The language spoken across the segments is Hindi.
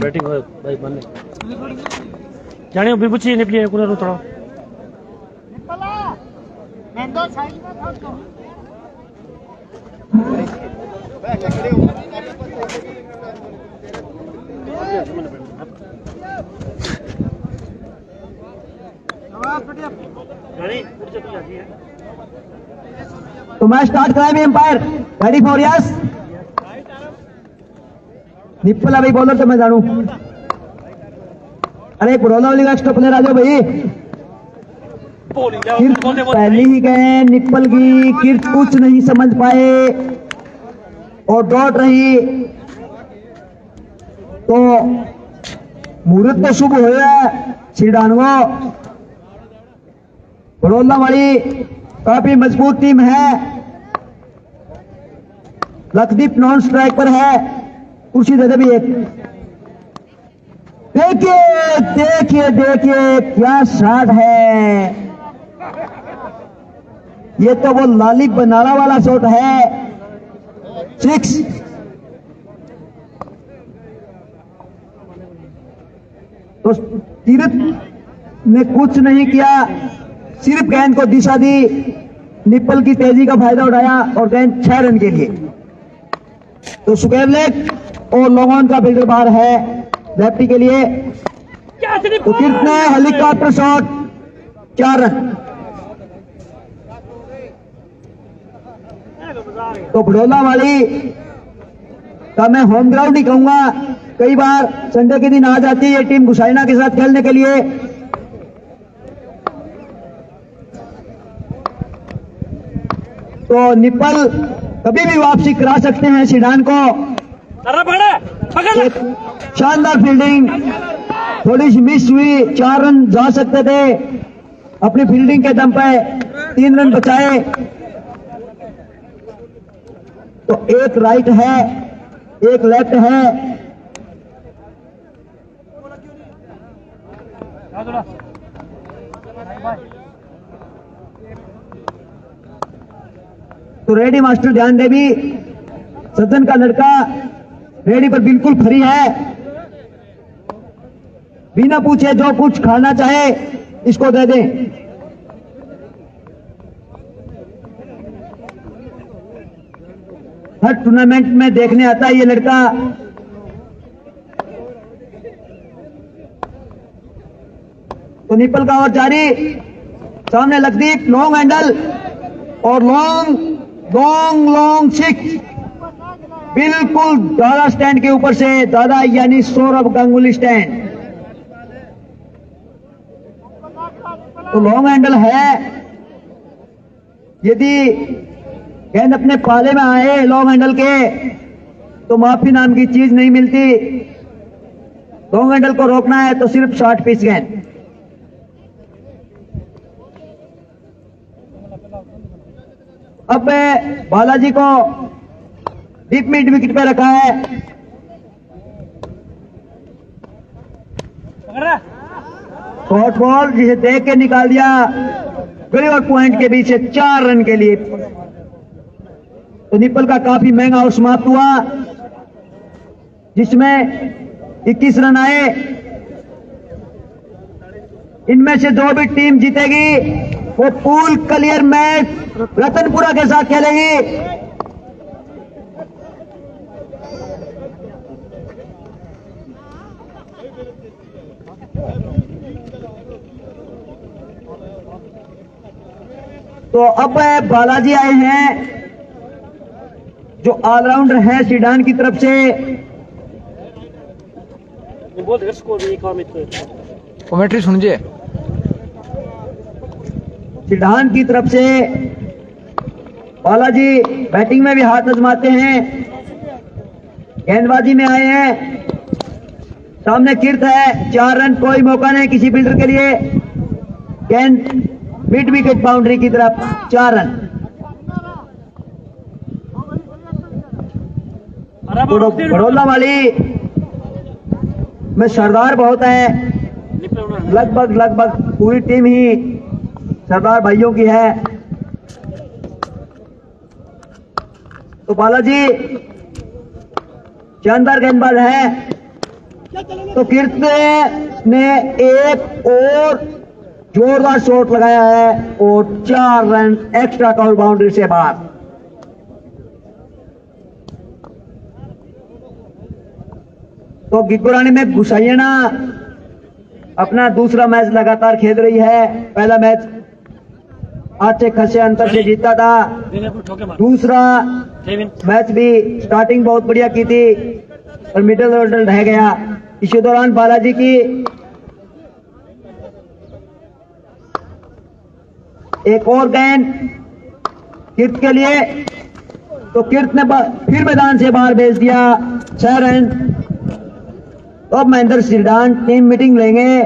बैटिंग भाई बनने जाने भी पूछी निपली कुना रो थोड़ा तो मैच स्टार्ट कराए एम्पायर रेडी फॉर यस निप्पल भाई बॉलर तो मैं जानू अरे बड़ौदा वाली का एक्स्ट्रा प्लेयर आ जाओ भाई पहली ही गए निप्पल की किर्त कुछ नहीं समझ पाए और डॉट रही तो मुहूर्त तो शुभ होया छिड़ानगो बड़ौदा वाली काफी मजबूत टीम है लक्षदीप नॉन स्ट्राइक पर है कुर्सी दे दे भी एक देखिए देखिए देखिए क्या शॉट है ये तो वो लाली बनारा वाला शॉट है 6 तो तीरथ ने कुछ नहीं किया सिर्फ गेंद को दिशा दी निप्पल की तेजी का फायदा उठाया और गेंद 6 रन के लिए तो सुकेब लेग और लोगोन का फील्डर बाहर है लेफ्टी के लिए तो कितने हेलीकॉप्टर शॉट 4 रन तो बड़ौदा वाली का मैं होम ग्राउंड ही कहूंगा कई बार संडे के दिन आ जाती है ये टीम गुसाइना के साथ खेलने के लिए तो निप्पल कभी भी वापसी करा सकते हैं सिडान को एक शानदार फील्डिंग थोड़ी सी मिस हुई 4 रन जा सकते थे अपनी फील्डिंग के दम पे 3 रन बचाए तो एक राइट है एक लेफ्ट है तो रेडी मास्टर ध्यान दे भी सज्जन का लड़का रेडी पर बिल्कुल फ्री है बिना पूछे जो कुछ खाना चाहे इसको दे दें हर टूर्नामेंट में देखने आता है ये लड़का तो निप्पल का और जारी सामने लक्षदीप लॉन्ग हैंडल और लॉन्ग 6 बिल्कुल दादा स्टैंड के ऊपर से दादा यानी सौरभ गांगुली स्टैंड तो लॉन्ग हैंडल है यदि गेंद अपने पाले में आए लॉन्ग हैंडल के तो माफी नाम की चीज नहीं मिलती लॉन्ग हैंडल को रोकना है तो सिर्फ शॉर्ट पिच गेंद अब बालाजी को डीप मिड विकेट पे रखा है शॉर्ट बॉल जिसे देख के निकाल दिया गली और पॉइंट के बीच से 4 रन के लिए तो निप्पल का काफी महंगा और समाप्त हुआ जिसमें 21 रन आए इनमें से जो भी टीम जीतेगी वो पूल क्लियर मैच रतनपुरा के साथ खेलेगी तो अब बालाजी आए हैं जो ऑलराउंडर है सिडान की तरफ से कमेंट्री सुनिए सिडान की तरफ से बालाजी बैटिंग में भी हाथ आजमाते हैं गेंदबाजी में आए हैं सामने किर्त है 4 रन कोई मौका नहीं किसी फील्डर के लिए गेंद मिड विकेट बाउंड्री की तरफ 4 रन बड़ौदा वाली में सरदार बहुत है लगभग पूरी टीम ही सरदार भाइयों की है तो बालाजी शानदार गेंदबाज है। तो कीर्ति ने एक और जोरदार शॉट लगाया है और 4 रन एक्स्ट्रा कवर बाउंड्री से बाहर। तो गिगुरानी में घुसाइना अपना दूसरा मैच लगातार खेल रही है। पहला मैच अच्छे खासे अंतर से जीता था। दूसरा मैच भी स्टार्टिंग बहुत बढ़िया की थी और मिडिल ऑर्डर रह गया। इसी दौरान बालाजी की एक और गेंद कीर्त के लिए, तो कीर्त ने फिर मैदान से बाहर भेज दिया। 6 रन। तो अब महेंद्र सिरडान टीम मीटिंग लेंगे,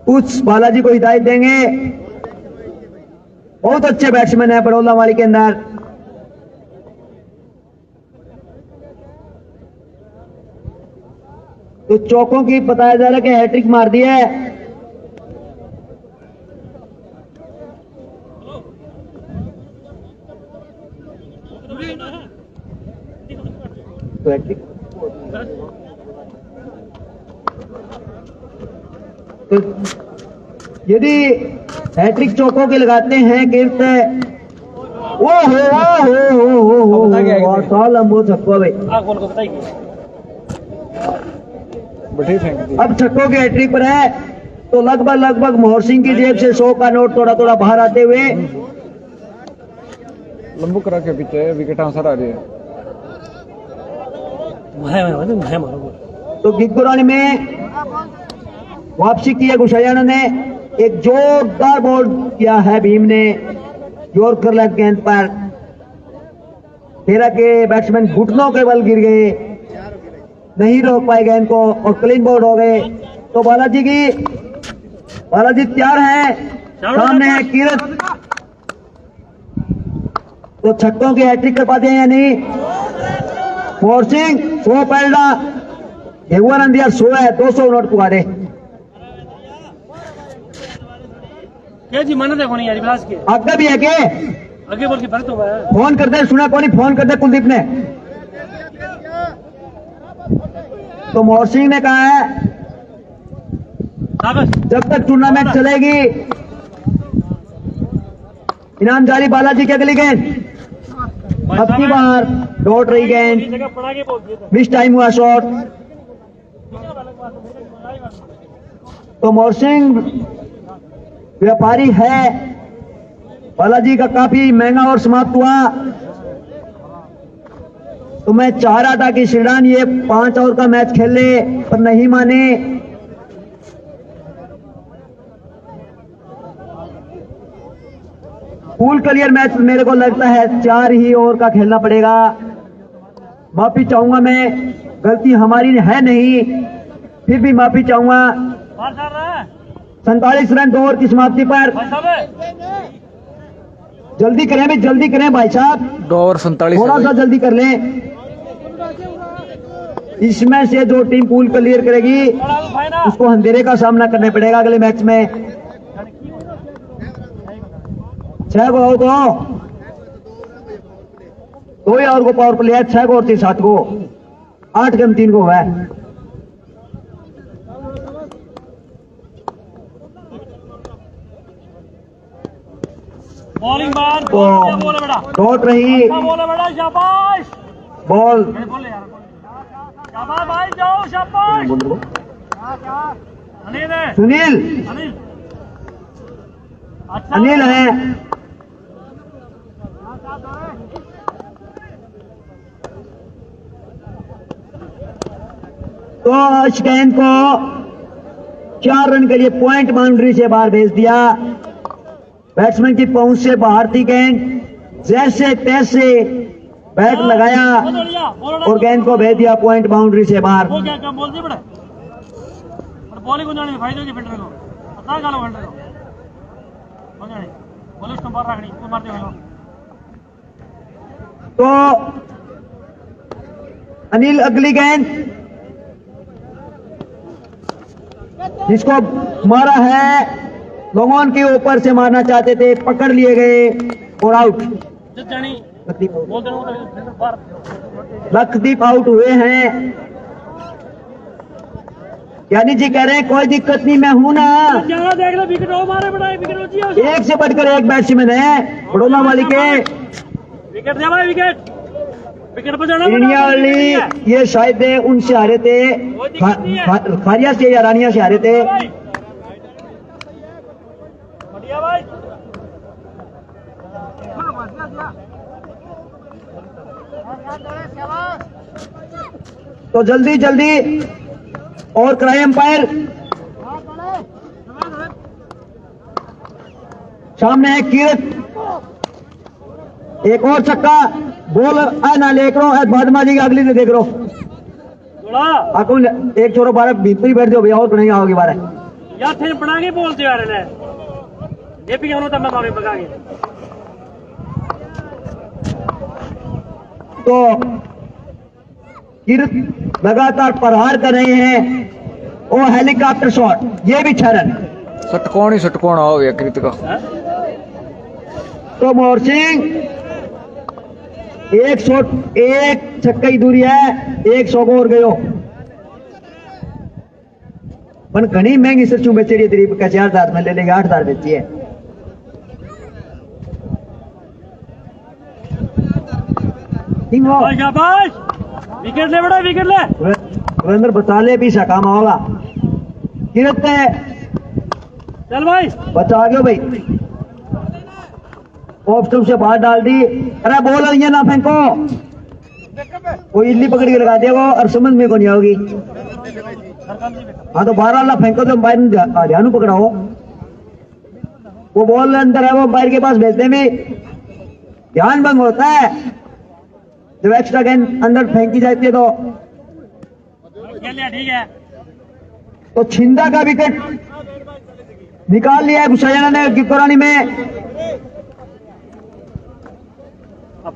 कुछ बालाजी को हिदायत देंगे। बहुत अच्छे बैट्समैन है बड़ौदा वाली के अंदर। तो चौकों की बताया जा रहा है कि हैट्रिक मार दी है। तो हैट्रिक तो यदि हैट्रिक चौकों के लगाते हैं कीर्त, ओ हो साल अम्बो छक्को भाई। अब छक्कों के हैट्रिक पर है तो लगभग मोहर सिंह की जेब से 100 का नोट थोड़ा थोड़ा बाहर आते हुए लंबू करा के पीछे विकेट आंसर आ रही है। तो गिगुरानी में वापसी की है गुशायाना ने। एक जोरदार बॉल किया है भीम ने यॉर्कर लेग गेंद पर। तेरा के बैट्समैन घुटनों के बल गिर गए, नहीं रोक पाए गेंद को और क्लीन बॉल हो गए। तो बालाजी तैयार है, सामने है कीरत। तो छक्कों की हैट्रिक कर पाते हैं या नहीं? मोहर सिंह 100 पैल्डा हेगुआनंद यार 100 है, 200 नोट पुकारे। क्या जी मन देखो नहीं यार विलास के आगे भी है के आगे बोल के भरत हुआ है। फोन करते सुना कौन फोन करते कुलदीप ने। तो मोहर सिंह ने कहा है जब तक टूर्नामेंट चलेगी इनाम जारी। बालाजी की अगली गेंद अब की बार लौट रही गेंद, मिस टाइम हुआ शॉट। तो मोहर सिंह व्यापारी है, बालाजी का काफी महंगा और समाप्त हुआ। तो मैं चाह रहा था कि श्रीडान ये 5 ओवर का मैच खेल ले, पर नहीं माने। फुल क्लियर मैच मेरे को लगता है 4 ही ओवर का खेलना पड़ेगा। माफी चाहूंगा, मैं गलती हमारी है नहीं, फिर भी माफी चाहूंगा। 47 रन 2 ओवर की समाप्ति पर। जल्दी करें भाई साहब, 2 ओवर 47 थोड़ा सा जल्दी कर लें। इसमें से जो टीम पूल क्लियर करेगी उसको अंधेरे का सामना करना पड़ेगा अगले मैच में। 6 को आउट हो, 2 ओवर को पावर प्ले है। 6 को और 7 को 8 कम 3 को है। बॉलिंग बार तो लौट रही बॉल। शाबाश भाई, जाओ शाबाश। सुनील अनिल है। तो इस गेंद को 4 रन के लिए पॉइंट बाउंड्री से बाहर भेज दिया। बैट्समैन की पहुंच से बाहर थी गेंद, जैसे तैसे बैट लगाया और गेंद को भेज दिया पॉइंट बाउंड्री से बाहर। वो क्या कम बोल दी बड़े पर बॉलिंग उन्होंने फायदे की फिल्टर को पता गालो फिल्टर को हो जाने बॉलिंग तो बाहर रखनी तो मारते हो। तो अनिल अगली गेंद जिसको मारा है लोगों के ऊपर से मारना चाहते थे, पकड़ लिए गए और आउट। जित जानी लखदीप बोल देना तो बाहर लखदीप आउट हुए हैं। यानी जी कह रहे हैं कोई दिक्कत नहीं, मैं हूं ना। ज्यादा देख ले विकेट हो मारे बड़ा विकेट हो जी एक से बढ़कर एक बैट्समैन है बड़ौदा वाली के। विकेट दे भाई विकेट विकेट पर जाना इंडिया वाली ये शायद उनसे हारे थे, खारिया से या रानिया से हारे थे। बढ़िया भाई तो जल्दी जल्दी और कराए अंपायर। सामने है कीरत, एक और छक्का। बॉल ना लेकर बादमाजी की अगली से देख लो। थोड़ा आपको एक छोरो बारह भीतर ही बैठ जाओ भैया, और नहीं आओगे बारह। यार थे बना के बोलते यार ने ये भी होना था मैं मारे बगा के तो कीरत लगातार प्रहार कर रहे हैं और हेलीकॉप्टर शॉट, ये भी 6 रन। षटकोण हो गया कृत का। तो मोहर सिंह एक छक्का ही दूरी है, 100 को और गयो। पर घनी महंगी सचू बेची रही तेरी का 4,000 में ले लेगा, 8,000 बेची है। शाबाश विकेट ले बड़ा विकेट ले सुरेंद्र बचा ले भी काम होगा। कीरत ने चल भाई बचा गयो भाई, ऑफ स्टंप से बाहर डाल दी। अरे बॉल ये ना फेंको, कोई इल्ली पकड़ के लगा देगा और समझ में को नहीं आओगी। हाँ तो 12 ला फेंको तो अंपायर ने ध्यान पकड़ाओ। वो बॉल अंदर है, वो अंपायर के पास भेजने में ध्यान भंग होता है जब एक्स्ट्रा गेंद अंदर फेंकी जाती है। तो ठीक है तो छिंदा का विकेट निकाल लिया है गुसायाना ने किकोरानी में।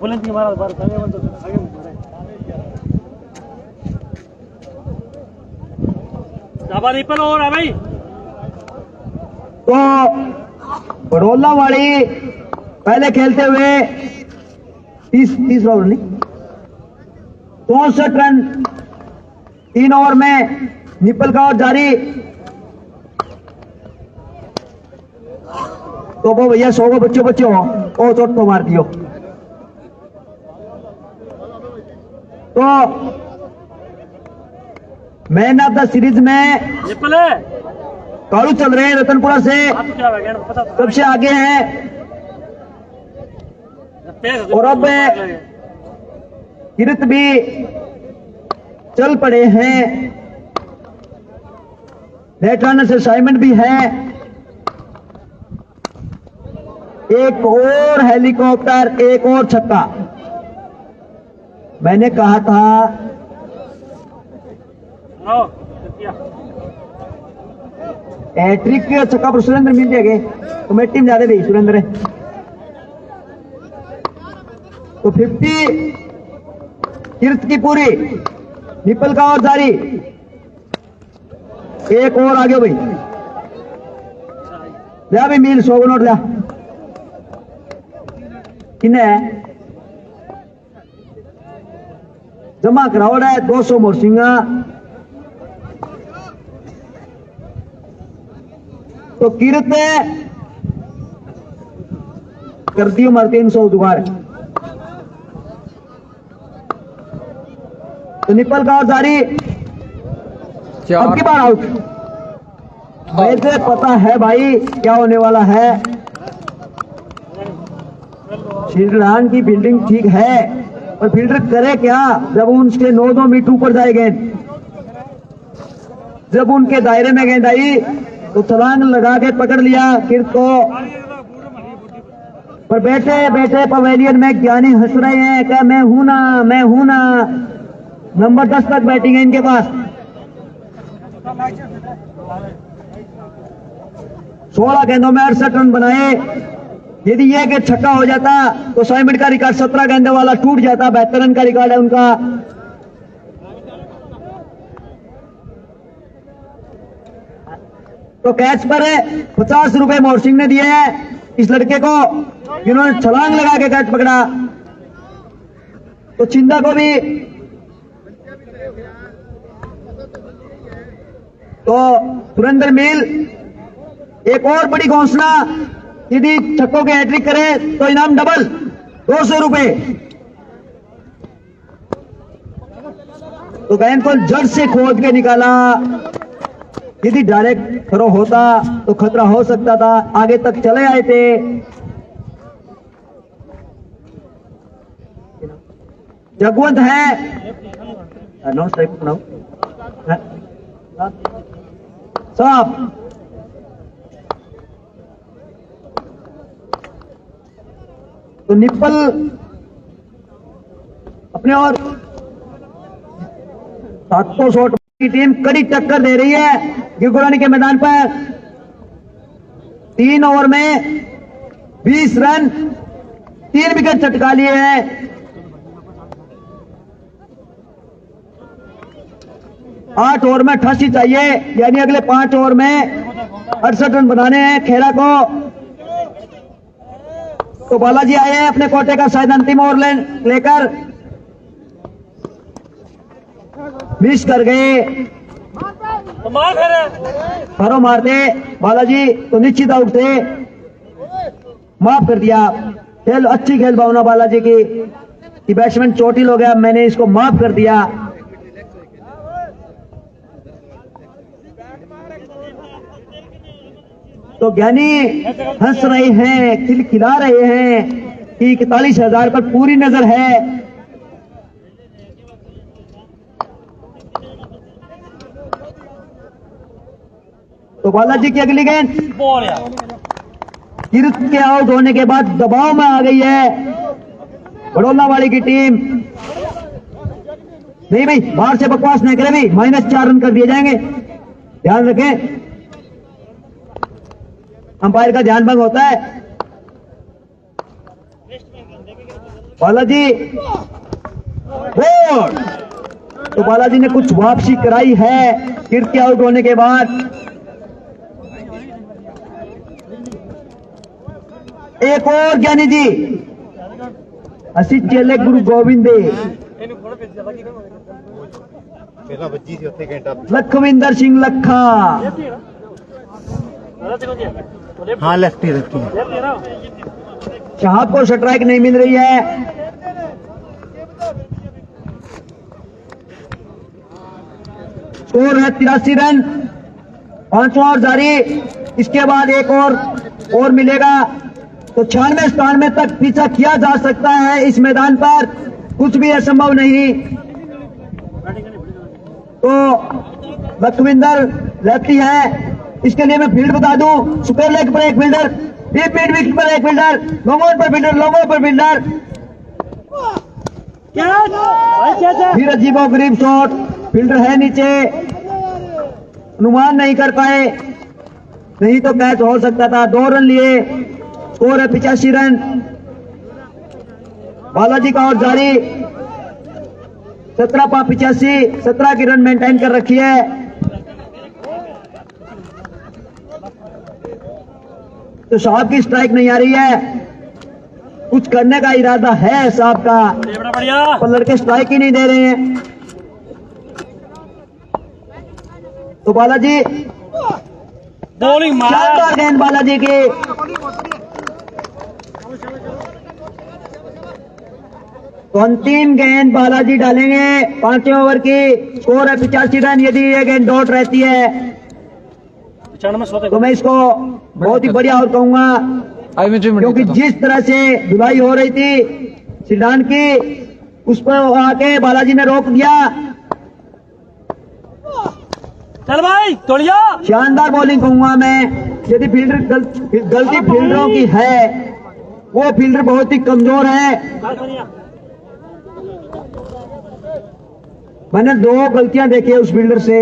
बुलंद की मारा बार आगे आगे बढ़े रिपल और है भाई। तो बड़ौला वाली पहले खेलते हुए 30 ओवर नहीं 64 रन 3 ओवर में। निपल का और जारी, तो वो भैया 100 को बच्चों हो ओ चोट को मार दियो। तो मैन ऑफ द सीरीज में निपल है कालू चल रहे हैं रतनपुरा से, सबसे आगे हैं। और अब कीरत भी चल पड़े हैं, नेट रनर से साइमन भी है। एक और हेलीकॉप्टर, एक और छक्का। मैंने कहा था हैट्रिक के छक्का पर सुरेंद्र मिल जाएंगे तो मेरी टीम ज्यादा भी सुरेंद्र है। तो 50 कीरत की पूरी, निपल का और जारी, एक और आगे भाई लिया भी मील 100 नोट लिया किन्ने जमा करावड़ा है 200 मोरसिंगा। तो कीरत ने कर दी उम्र 300 दोबारा। तो निपल का और जारी, अब की बार आउट। मुझे पता है भाई क्या होने वाला है। श्रीराम की फील्डिंग ठीक है और फील्डर करे क्या जब उनके 9-2 मीटर ऊपर जाए गेंद। जब उनके दायरे में गेंद आई तो छलांग लगा के पकड़ लिया कीरत को। पर बैठे बैठे पवेलियन में ज्ञानी हंस रहे हैं क्या मैं हूं ना, मैं हूं ना। नंबर 10 तक बैटिंग है इनके पास। 16 गेंदों में 68 रन बनाए। यदि यह गेंद छक्का हो जाता तो साइमन का रिकॉर्ड 17 गेंदों वाला टूट जाता। 72 रन का रिकॉर्ड है उनका। तो कैच पर 50 रुपए मोहर सिंह ने दिए हैं। इस लड़के को जिन्होंने छलांग लगा के कैच पकड़ा। तो चिंदा को भी तो सुरेंद्र मिल एक और बड़ी घोषणा, यदि छक्कों के हैट्रिक करे तो इनाम डबल 200 रुपए। तो गेंद को जड़ से खोद के निकाला। यदि डायरेक्ट थ्रो होता तो खतरा हो सकता था, आगे तक चले आए थे। जगवंत है नो स्ट्राइक नो साफ। तो निप्पल अपने और 700 शॉट की टीम कड़ी टक्कर दे रही है गिरगुरानी के मैदान पर। 3 ओवर में 20 रन, 3 विकेट चटका लिए हैं। 8 ओवर में 88 चाहिए, यानी अगले 5 ओवर में 68 रन बनाने हैं खेरा को। तो बालाजी आए हैं अपने कोटे का शायद अंतिम ओवर लेकर, मिस कर गए। फरो मारते बालाजी तो निश्चित आउट थे, माफ कर दिया। खेल अच्छी खेल भावना बालाजी की कि बैट्समैन चोटिल हो गया, मैंने इसको माफ कर दिया। तो ज्ञानी हंस रहे हैं, खिलखिला रहे हैं कि 41,000 पर पूरी नजर है। तो बालाजी की अगली गेंद गिरत के आउट होने के बाद दबाव में आ गई है बड़ौला वाली की टीम। नहीं भाई, बाहर से बकवास नहीं करे भाई, -4 रन कर दिए जाएंगे, ध्यान रखें। अंपायर का ध्यान भंग होता है। बालाजी बोल, तो बालाजी ने कुछ वापसी कराई है गिरते आउट होने के बाद। एक और ज्ञानी जी, असी चेले गुरु गोविंद लखविंदर सिंह लखा। हाँ लेफ्टी लेफ्टी साहब को स्ट्राइक नहीं मिल रही है। स्कोर है 83 रन, 5वां ओवर जारी। इसके बाद एक और मिलेगा तो 96-97 तक पीछा किया जा सकता है। इस मैदान पर कुछ भी असंभव नहीं। तो लखविंदर लेफ्टी है, इसके लिए मैं फील्ड बता दूं। सुपर लेग पर एक फील्डर, डीप मिड विकेट पर एक फील्डर, लॉन्ग ऑन पर फील्डर, लॉन्ग ऑन पर फील्डर। फिर अजीबो गरीब शॉट, फील्डर है नीचे, अनुमान नहीं कर पाए, नहीं तो कैच हो सकता था। 2 रन लिए, स्कोर है 85 रन। बालाजी का और जारी 17/85, 17 की रन मेंटेन कर रखी है। तो साहब की स्ट्राइक नहीं आ रही है, कुछ करने का इरादा है साहब का, पर लड़के स्ट्राइक ही नहीं दे रहे हैं। तो बालाजी बॉलिंग शानदार गेंद बालाजी की। तो अंतिम गेंद बालाजी डालेंगे 5वें ओवर की। स्कोर है 85 रन। यदि ये गेंद डॉट रहती है तो मैं इसको बहुत ही बढ़िया और कहूंगा, क्योंकि जिस तरह से धुलाई हो रही थी सिडान की, उस पर आके बालाजी ने रोक दिया। चल भाई तोड़िया, शानदार बॉलिंग कहूंगा मैं। यदि फील्डर गलती फील्डरों की है, वो फील्डर बहुत ही कमजोर है। मैंने 2 गलतियां देखी है उस फील्डर से।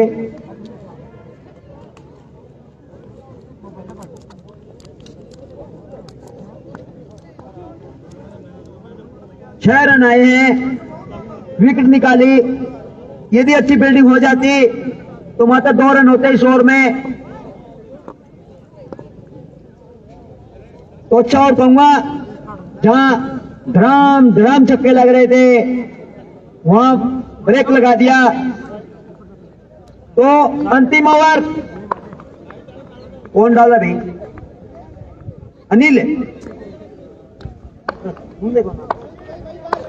6 रन आए हैं, विकेट निकाली। यदि अच्छी फील्डिंग हो जाती तो मात्र 2 रन होते इस ओवर में। तो अच्छा और कहूंगा जहां धड़ाम धड़ाम छक्के लग रहे थे वहां ब्रेक लगा दिया। तो अंतिम ओवर कौन डाला भाई? अनिल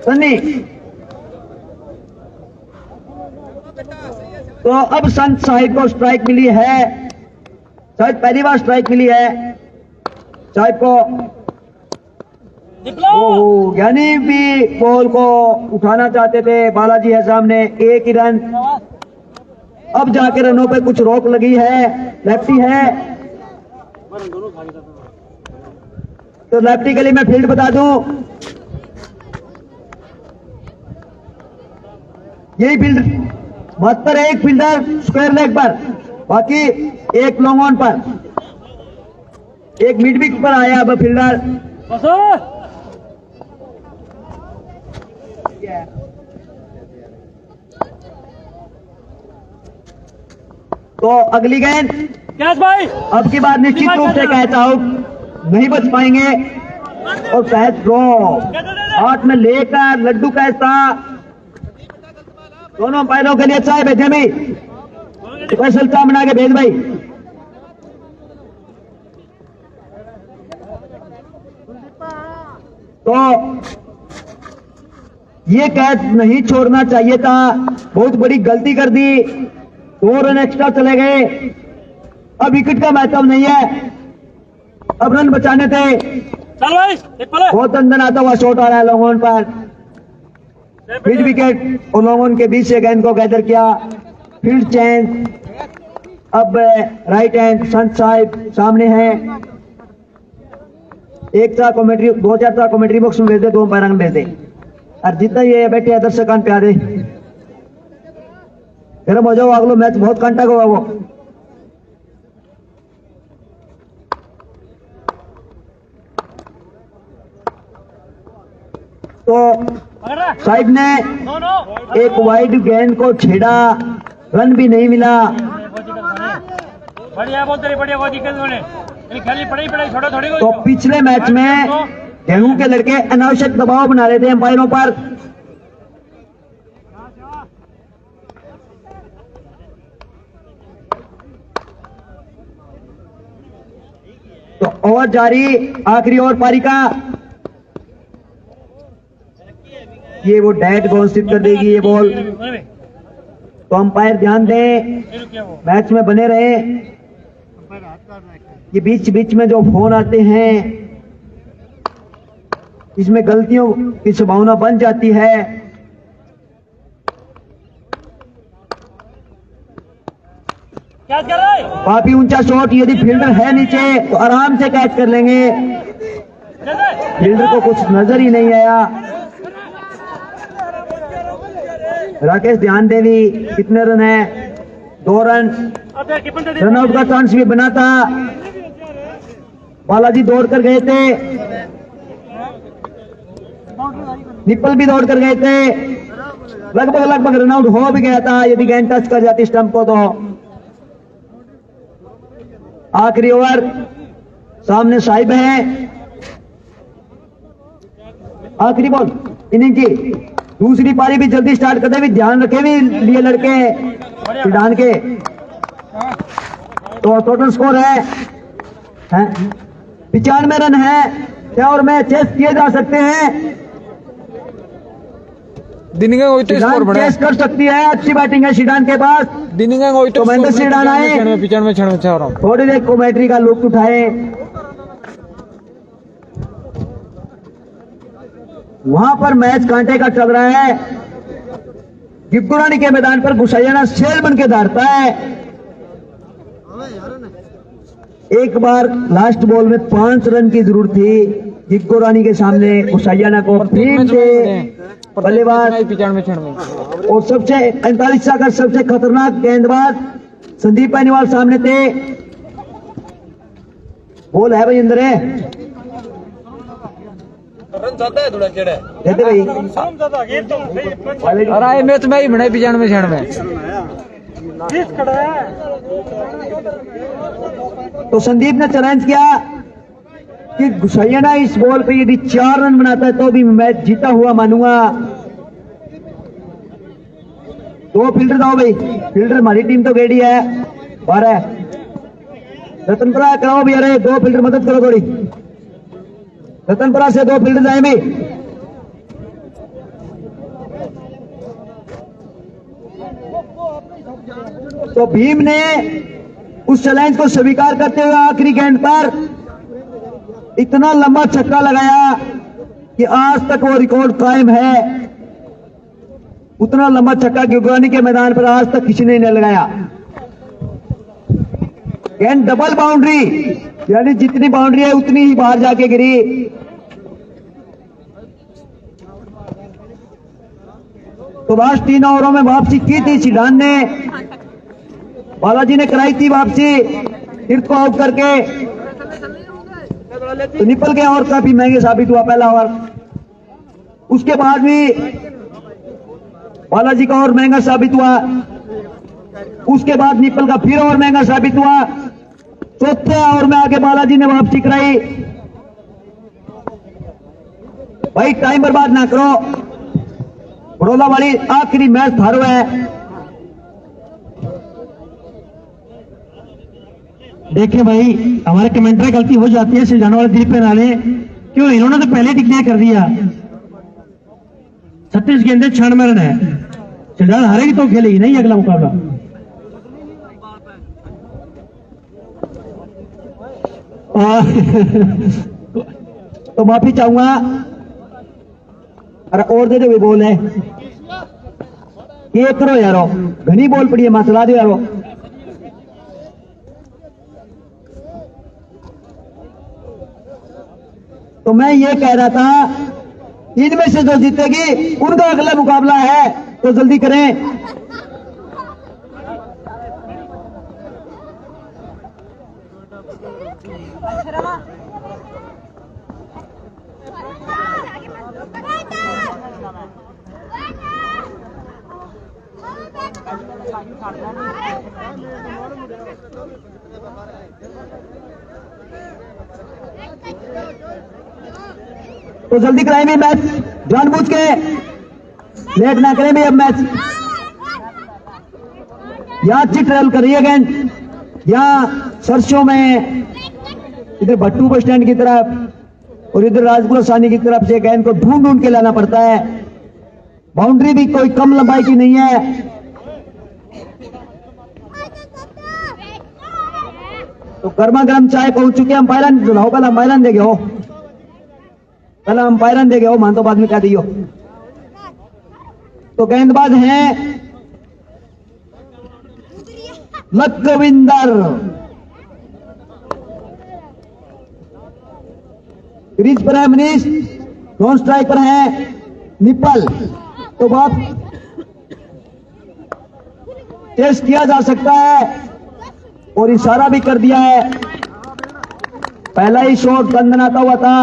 सन्नी। तो अब संत साहिब को स्ट्राइक मिली है, शायद पहली बार स्ट्राइक मिली है साहिब को। ओह, ज्ञानी भी बॉल को उठाना चाहते थे, बालाजी है सामने, एक ही रन। अब जाके रनों पे कुछ रोक लगी है, लेफ्टी है तो लेफ्टी के लिए मैं फील्ड बता दूं, यही फील्ड मात्र एक फील्डर स्क्वायर लेग पर, बाकी एक लॉन्ग ऑन पर, एक मिड विकेट पर आया अब फील्डर। तो अगली गेंद कैच भाई, अब की बार निश्चित रूप से कैच आउट, नहीं बच पाएंगे और कैच ड्रॉ। हाथ में लेकर लड्डू कैच था, दोनों पैरों के लिए अच्छा है भेजे भाई, स्पेशल चाय बना के भेज भाई। तो ये कैच नहीं छोड़ना चाहिए था, बहुत बड़ी गलती कर दी, 2 रन एक्स्ट्रा चले गए। अब विकेट का महत्व नहीं है, अब रन बचाने थे। चल भाई, एक पले। बहुत अंदर आता हुआ शॉट आ रहा है लॉन्ग ऑन पर, मिड विकेट और लॉन्ग ऑन के बीच से गेंद को गैदर किया। फील्ड चेंज, अब राइट हैंड संत साहिब सामने है। एक था कमेंट्री, 2-4 था कमेंट्री बॉक्स में भेज दे, 2 पैरा में भेज दे, और जितना ये बैठे दर्शकान प्यारे गर्म हो जाओ, अगलो मैच बहुत कांटा होगा वो। तो साहिब ने एक वाइड गेंद को छेड़ा, रन भी नहीं मिला। बढ़िया बोलते रहे, बढ़िया, कोई दिक्कत नहीं, खेली पड़ी छोड़ा थोड़ी। तो पिछले मैच में गेहूं के लड़के अनावश्यक दबाव बना रहे थे अंपायरों पर, तो ओवर जारी, आखिरी ओवर पारी का। ये वो डेड घोषित कर देगी ये बॉल, तो अंपायर ध्यान दें, मैच में बने रहे। ये बीच बीच में जो फोन आते हैं इसमें गलतियों की संभावना बन जाती है। कैच कर रहा है, काफी ऊंचा शॉट, यदि फील्डर है नीचे तो आराम से कैच कर लेंगे, फील्डर को कुछ नजर ही नहीं आया। राकेश ध्यान देवी, कितने रन है? 2 रन। रन आउट का चांस भी बना था, बालाजी दौड़ कर गए थे, निप्पल भी दौड़ कर गए थे, लगभग रन आउट हो भी गया था यदि गेंद टच कर जाती स्टंप को। तो आखिरी ओवर, सामने साहिब है, आखिरी बॉल इनिंग की। दूसरी पारी भी जल्दी स्टार्ट करते, भी ध्यान रखे भी लिए लड़के सिडान के। तो टोटल स्कोर है 95 रन है, क्या और मैच चेस किए जा सकते हैं, दिनिंगे कोई तो स्कोर बड़ा चेस कर सकती है। अच्छी बैटिंग है सिडान के पास, दिनिंगे कोई तो महेंद्र सिडान आए, 95 चाह रहा हूं, थोड़ी देर कमेंट्री का लुत्फ उठाए। वहां पर मैच कांटे का चल रहा है, गिब्बुरानी के मैदान पर गुसाइयाना शेर बन के धारता है। एक बार लास्ट बॉल में 5 रन की जरूरत थी गिब्बुरानी के सामने, गुसाइयाना को फिर से बल्लेबाज 95 और सबसे 45 का सबसे खतरनाक गेंदबाज संदीप पानीवाल सामने थे। बॉल है भाई, अंदर है, रन ज्यादा है, थोड़ा चढ़ा देते भाई। और आए मैच में ही बने 95 तो संदीप ने चैलेंज किया, कि गुसैया इस बॉल पे यदि 4 रन बनाता है तो भी मैच जीता हुआ मानूंगा। 2 फील्डर दाओ भाई, फील्डर हमारी टीम तो गेड़ी है 12। रतनपुरा कराओ भी, अरे 2 फील्डर मदद करो थोड़ी, रतनपुरा से 2 फील्डर जाए भी। तो भीम ने उस चैलेंज को स्वीकार करते हुए आखिरी गेंद पर इतना लंबा छक्का लगाया कि आज तक वो रिकॉर्ड कायम है। उतना लंबा छक्का गिरगानी के मैदान पर आज तक किसी ने नहीं लगाया। गेंद डबल बाउंड्री, यानी जितनी बाउंड्री है उतनी ही बाहर जाके गिरी। तो लास्ट 3 ओवरों में वापसी की थी सिद्धांत ने, बालाजी ने कराई थी वापसी तीर्थ को आउट करके, तो निपल के और काफी महंगे साबित हुआ पहला ओवर। उसके बाद भी बालाजी का और महंगा साबित हुआ, उसके बाद निपल का फिर और महंगा साबित हुआ। चौथे ओवर में आके बालाजी ने वापसी कराई। भाई टाइम बर्बाद ना करो, बड़ौदा वाली आखिरी मैच थारो है। देखिए भाई, हमारे कमेंटर गलती हो जाती है, सिलझाने वाले दिलीप पे नाले क्यों, इन्होंने तो पहले डिक्लेयर कर दिया 36 गेंदे 96 रन है। सिलझान हारेगी तो खेलेगी नहीं अगला मुकाबला। तो माफी चाहूंगा, अरे और दे दे बॉल है, ये करो यारो, घनी बॉल पड़ी है, मां चला दो यारो। तो मैं ये कह रहा था, इनमें से जो जीतेगी उनका अगला मुकाबला है, तो जल्दी करें। तो जल्दी कराएं भी मैच, जानबूझ के लेट ना करें भी। अब मैच यहाँ अच्छी ट्रेवल कर रही है गेंद, यहाँ सरसों में इधर भट्टू बस स्टैंड की तरफ और इधर राजपुरा सानी की तरफ से गेंद को ढूंढ ढूंढ के लाना पड़ता है। बाउंड्री भी कोई कम लंबाई की नहीं है। तो गर्मा गर्म चाय पहुंच चुके, अंपायरन बुलाओ, पहले अंपायरन देगे हो, पहले अंपायरन देगे हो, मान तो बाद में कह दियो। तो गेंदबाज हैं लखविंदर, क्रीज पर है मनीष, नॉन स्ट्राइक पर है निपल। तो बात टेस्ट किया जा सकता है और इशारा भी कर दिया है। पहला ही शॉट दंदनाता हुआ था,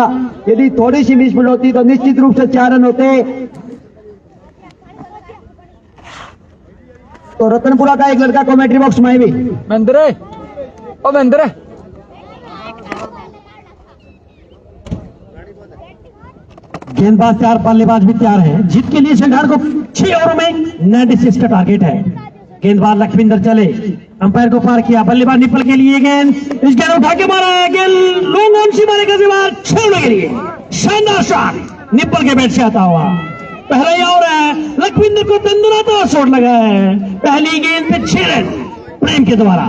यदि थोड़ी सी मिसफील्ड होती तो निश्चित रूप से 4 रन होते। तो रतनपुरा का एक लड़का कमेंट्री बॉक्स में भी, महेंद्र ओ महेंद्र, गेंदबाज 4, बल्लेबाज भी तैयार है। जीत के लिए सिलझान को 6 ओवरों में 96 का टारगेट है। गेंदबाज लखविंदर चले, अंपायर को पार किया, बल्लेबाज निपल के लिए गेंद, इस गेंद उठा के मारा है, गेंद लॉन्ग ऑन सी मारेगा दीवार, 6 रन के लिए शानदार शॉट निपल के बैट से आता हुआ। पहला ही ओवर है, लखविंदर को दंदनाता शॉट लगा है, पहली गेंद पे 6 रन प्रेम के द्वारा।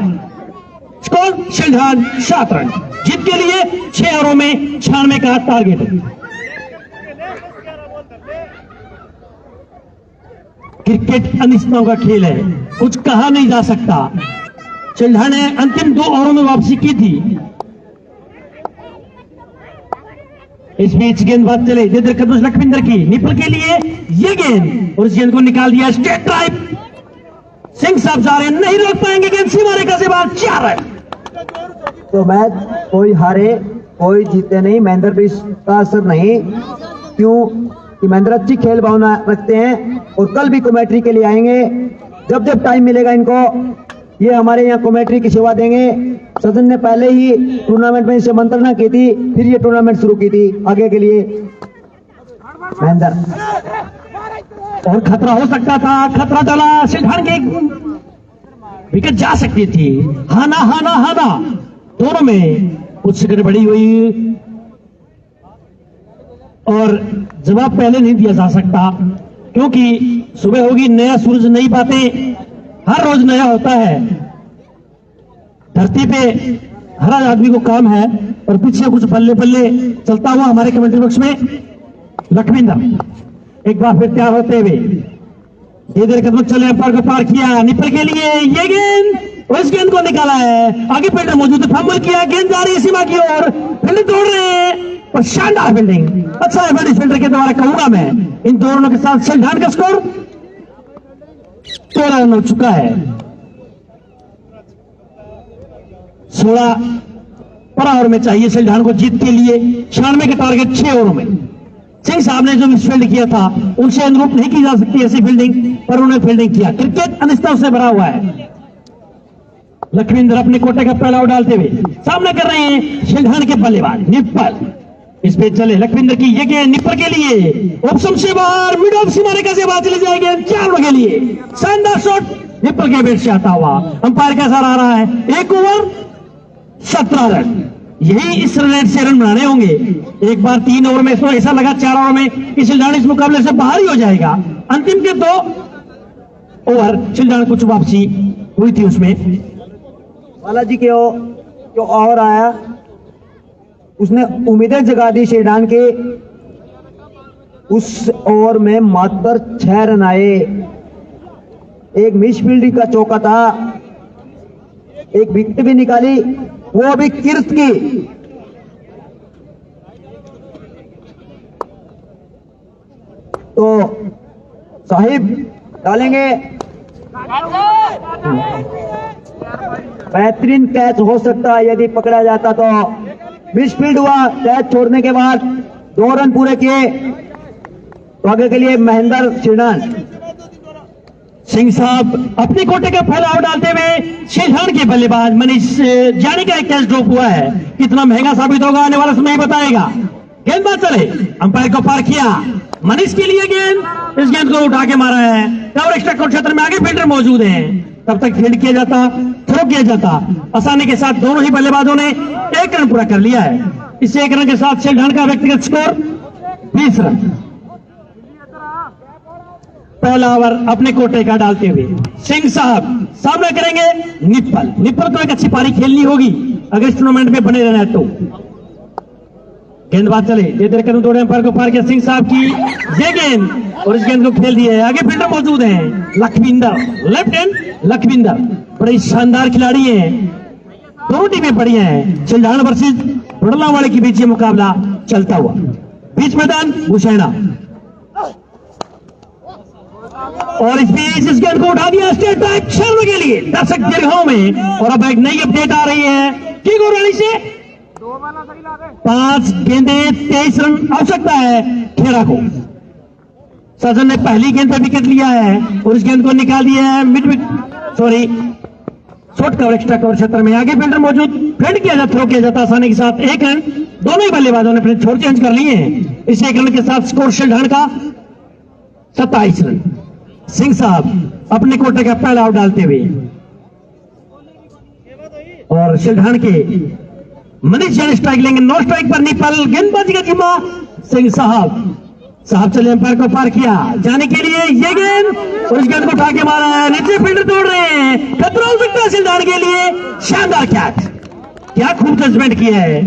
स्कोर सिलझान 7 रन, जीत के लिए 6 ओवरों में 96 का टारगेट। क्रिकेट अनिश्चितताओं का खेल है, कुछ कहा नहीं जा सकता। सिलझान ने अंतिम 2 ओवरों में वापसी की थी। इस बीच गेंदबाज चले, जिधर कदम लखविंदर की, निपल के लिए ये गेंद और इस गेंद को निकाल दिया, स्ट्रेट ड्राइव। सिंह साहब जा रहे, नहीं रोक पाएंगे, गेंद सीमारे का से बाहर, 4 रन। तो मैच कोई हारे कोई जीते नहीं, महेंद्र भी इसका असर नहीं। क्यों कि महेंद्र अच्छी खेल भावना रखते हैं और कल भी कमेंट्री के लिए आएंगे जब जब टाइम मिलेगा इनको। ये हमारे यहाँ कमेंट्री की सेवा देंगे। सदन ने पहले ही टूर्नामेंट में इनसे मंत्रणा की थी, फिर ये टूर्नामेंट शुरू की थी आगे के लिए। महेंद्र और खतरा हो सकता था, खतरा चला, सिलहान की विकेट जा सकती थी। हाना दोनों में कुछ गड़बड़ी हुई और जवाब पहले नहीं दिया जा सकता, क्योंकि सुबह होगी, नया सूरज, नई बातें, हर रोज नया होता है। धरती पे हर आदमी को काम है और पीछे कुछ बल्ले बल्ले चलता हुआ हमारे कमेंट्री बॉक्स में लखविंदर एक बार फिर तैयार होते हुए ये देर कदम चले, अंपायर को पार किया, निपल के लिए ये गेंद और इस गेंद को निकाला है। आगे फील्डर मौजूद है, फंबल किया, गेंद जा रही है सीमा की ओर, फील्डर दौड़ रहे हैं और शानदार फील्डिंग, अच्छा है बड़ी फील्डर के द्वारा कहूंगा मैं। इन दोनों के साथ सिलहान का स्कोर 13 रन हो चुका है। 16 पर ओवर में चाहिए सिलहान को जीत के लिए, 96 के टारगेट 6 ओवरों में। सिंह साहब ने जो मिसफील्ड किया था उनसे अनुरूप नहीं की जा सकती ऐसी फील्डिंग, पर उन्होंने फील्डिंग किया। क्रिकेट अनिश्चितता से भरा हुआ है। लखविंदर अपने कोटे का पहला आउट डालते हुए सामना कर रहे हैं सिलहान के बल्लेबाज निप्पल। इस पे चले लखविंदर की ये गेंद निप्पल के लिए, ऑप्शन से बाहर, मिड ऑफ सीमा रेखा से बाहर चले जाएंगे, 4 रन के लिए शानदार शॉट निप्पल के बैट से आता हुआ। अंपायर का इशारा आ रहा है, 1 ओवर 17 रन। यही इस रेट से रन बनाने होंगे। एक बार 3 ओवर में इसको ऐसा लगा 4 ओवर में कि सिलहान इस मुकाबले से बाहर ही हो जाएगा। अंतिम के 2 ओवर सिलहान कुछ वापसी हुई थी, उसमें बालाजी के जो ओवर आया उसने उम्मीदें जगा दी सिलहान के। उस ओवर में मात्र 6 रन आए। एक मिस फील्डिंग का चौका था, एक विकेट भी निकाली, वो भी किर्त की। तो साहिब डालेंगे, बेहतरीन कैच हो सकता है यदि पकड़ा जाता तो। मिसफील्ड हुआ, कैच छोड़ने के बाद 2 रन पूरे किए तो आगे के लिए महेंद्र सिलहान। सिंह साहब अपने कोटे का पहला आउट डालते हुए सिलहान के बल्लेबाज मनीष जानी का एक कैच ड्रॉप हुआ है, कितना महंगा साबित होगा आने वाला समय बताएगा। गेंदबाज चले, अंपायर को पार किया, मनीष के लिए गेंद, इस गेंद को उठा के मारा है और एक्स्ट्रा कोर्ट क्षेत्र में आगे फील्डर मौजूद हैं, तब तक फील्ड किया जाता, थ्रो किया जाता। आसानी के साथ दोनों ही बल्लेबाजों ने 1 रन पूरा कर लिया है। इस 1 रन के साथ सिलहान का व्यक्तिगत स्कोर 20 रन। पहला ओवर अपने कोटे का डालते हुए सिंह साहब सामना करेंगे निप्पल को एक अच्छी पारी खेलनी होगी अगर इस टूर्नामेंट में बने रहना है तो। गेंदबाज चले, ये देर कदम दौड़े, अंपायर को पार किया, सिंह साहब की ये गेंद और इस गेंद को खेल दिया है। आगे फील्डर मौजूद हैं, लखविंदर, लेफ्ट हैंड लखविंदर बड़े शानदार खिलाड़ी हैं। दोनों टीमें बढ़िया हैं। सिलहान वर्सेस बड़लावाड़े के बीच ये मुकाबला चलता हुआ। बीच मैदान भूषैना और इस बीच इस गेंद को उठा दिया स्टेट बैक 6 रन के लिए दर्शक दीर्घाओं में। और अब एक नई अपडेट आ रही है कि गोरानी से 5 गेंदे 23 रन आवश्यकता है खेड़ा को। सजन ने पहली गेंद पर विकेट लिया है और इस गेंद को निकाल दिया है शॉर्ट कवर एक्स्ट्रा कवर क्षेत्र में। आगे फील्डर मौजूद, फील्ड किया जाता, थ्रो किया जाता आसानी के साथ। 1 रन, दोनों ही बल्लेबाजों ने अपने छोर चेंज कर लिए हैं। इस 1 रन के साथ स्कोर सिलहान का 27 रन। सिंह साहब अपने कोटे का पहला आउट डालते हुए और सिलहान के मनीष जैन स्ट्राइक लेंगे, नो स्ट्राइक पर निप्पल, गेंदबाजी का जिम्मा सिंह साहब चले, अंपायर को पार किया, जाने के लिए ये गेंद और इस गेंद को उठा के मारा है, नीचे फील्डर दौड़ रहे हैं, खतरा हो सकता है सिलहान के लिए। शानदार कैच, क्या खूब जजमेंट किया है।